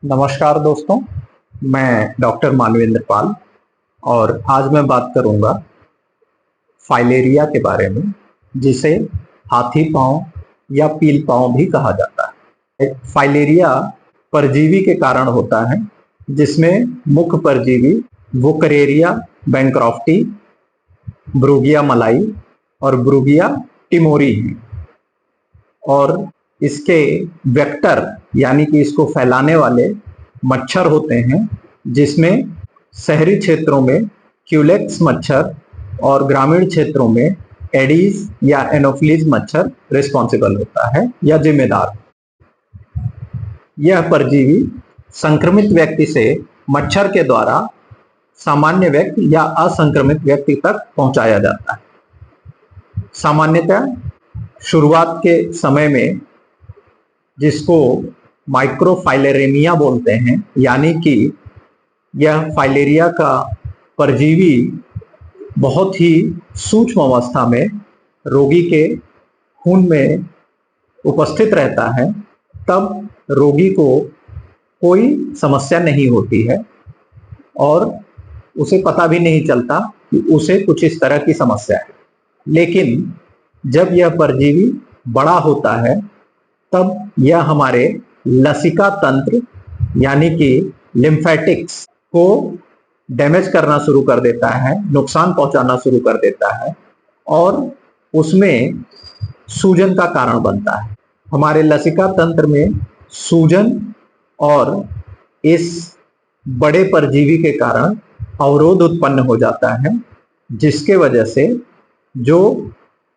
नमस्कार दोस्तों, मैं डॉक्टर मानवेंद्र पाल और आज मैं बात करूंगा फाइलेरिया के बारे में, जिसे हाथी पांव या पील पांव भी कहा जाता है। फाइलेरिया परजीवी के कारण होता है, जिसमें मुख्य परजीवी वुकरेरिया बैंक्रॉफ्टी, ब्रूगिया मलाई और ब्रूगिया टिमोरी हैं। और इसके वेक्टर यानी कि इसको फैलाने वाले मच्छर होते हैं, जिसमें शहरी क्षेत्रों में क्यूलेक्स मच्छर और ग्रामीण क्षेत्रों में एडीज या एनोफिलीज मच्छर रिस्पॉन्सिबल होता है या जिम्मेदार। यह परजीवी संक्रमित व्यक्ति से मच्छर के द्वारा सामान्य व्यक्ति या असंक्रमित व्यक्ति तक पहुंचाया जाता है। सामान्यतः शुरुआत के समय में, जिसको माइक्रोफाइलेरेमिया बोलते हैं, यानी कि यह फाइलेरिया का परजीवी बहुत ही सूक्ष्म अवस्था में रोगी के खून में उपस्थित रहता है, तब रोगी को कोई समस्या नहीं होती है और उसे पता भी नहीं चलता कि उसे कुछ इस तरह की समस्या है। लेकिन जब यह परजीवी बड़ा होता है, तब यह हमारे लसिका तंत्र यानी कि लिम्फेटिक्स को डैमेज करना शुरू कर देता है, नुकसान पहुंचाना शुरू कर देता है और उसमें सूजन का कारण बनता है। हमारे लसिका तंत्र में सूजन और इस बड़े परजीवी के कारण अवरोध उत्पन्न हो जाता है, जिसके वजह से जो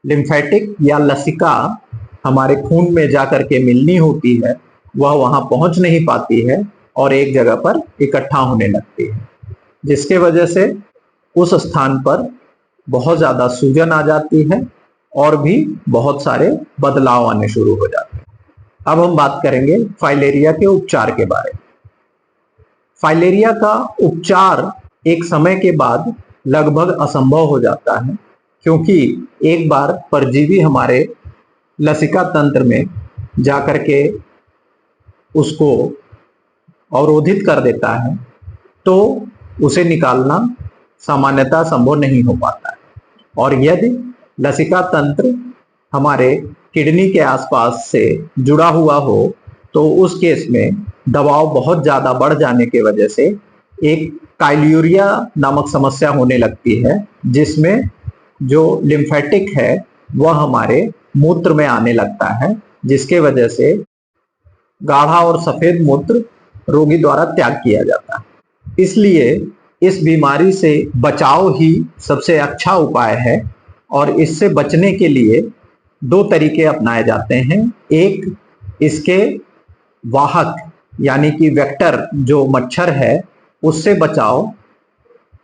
लिम्फेटिक या लसिका हमारे खून में जाकर के मिलनी होती है, वह वहां पहुंच नहीं पाती है और एक जगह पर इकट्ठा होने लगती है, जिसके वजह से उस स्थान पर बहुत ज्यादा सूजन आ जाती है और भी बहुत सारे बदलाव आने शुरू हो जाते हैं। अब हम बात करेंगे फाइलेरिया के उपचार के बारे में। फाइलेरिया का उपचार एक समय के बाद लगभग असंभव हो जाता है, क्योंकि एक बार परजीवी हमारे लसिका तंत्र में जाकर के उसको अवरोधित कर देता है, तो उसे निकालना सामान्यतः संभव नहीं हो पाता है। और यदि लसिका तंत्र हमारे किडनी के आसपास से जुड़ा हुआ हो, तो उस केस में दबाव बहुत ज्यादा बढ़ जाने की वजह से एक काइल्यूरिया नामक समस्या होने लगती है, जिसमें जो लिम्फेटिक है वह हमारे मूत्र में आने लगता है, जिसके वजह से गाढ़ा और सफेद मूत्र रोगी द्वारा त्याग किया जाता है। इसलिए इस बीमारी से बचाव ही सबसे अच्छा उपाय है और इससे बचने के लिए दो तरीके अपनाए जाते हैं। एक, इसके वाहक यानी कि वेक्टर जो मच्छर है उससे बचाव,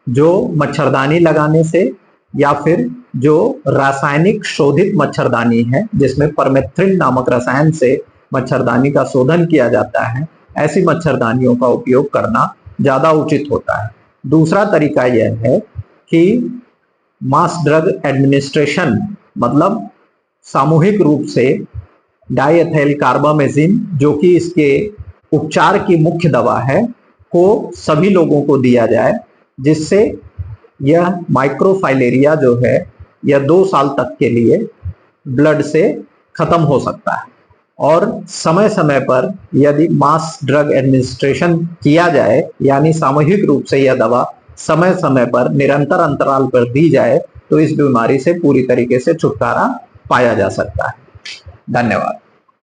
जो मच्छरदानी लगाने से या फिर जो रासायनिक शोधित मच्छरदानी है, जिसमें परमेथ्रिन नामक रसायन से मच्छरदानी का शोधन किया जाता है, ऐसी मच्छरदानियों का उपयोग करना ज्यादा उचित होता है। दूसरा तरीका यह है कि मास ड्रग एडमिनिस्ट्रेशन, मतलब सामूहिक रूप से डाइएथाइल कार्बामेजिन, जो कि इसके उपचार की मुख्य दवा है, को सभी लोगों को दिया जाए, जिससे यह माइक्रोफाइलेरिया जो है यह 2 साल तक के लिए ब्लड से खत्म हो सकता है। और समय समय पर यदि मास ड्रग एडमिनिस्ट्रेशन किया जाए, यानी सामूहिक रूप से यह दवा समय समय पर निरंतर अंतराल पर दी जाए, तो इस बीमारी से पूरी तरीके से छुटकारा पाया जा सकता है। धन्यवाद।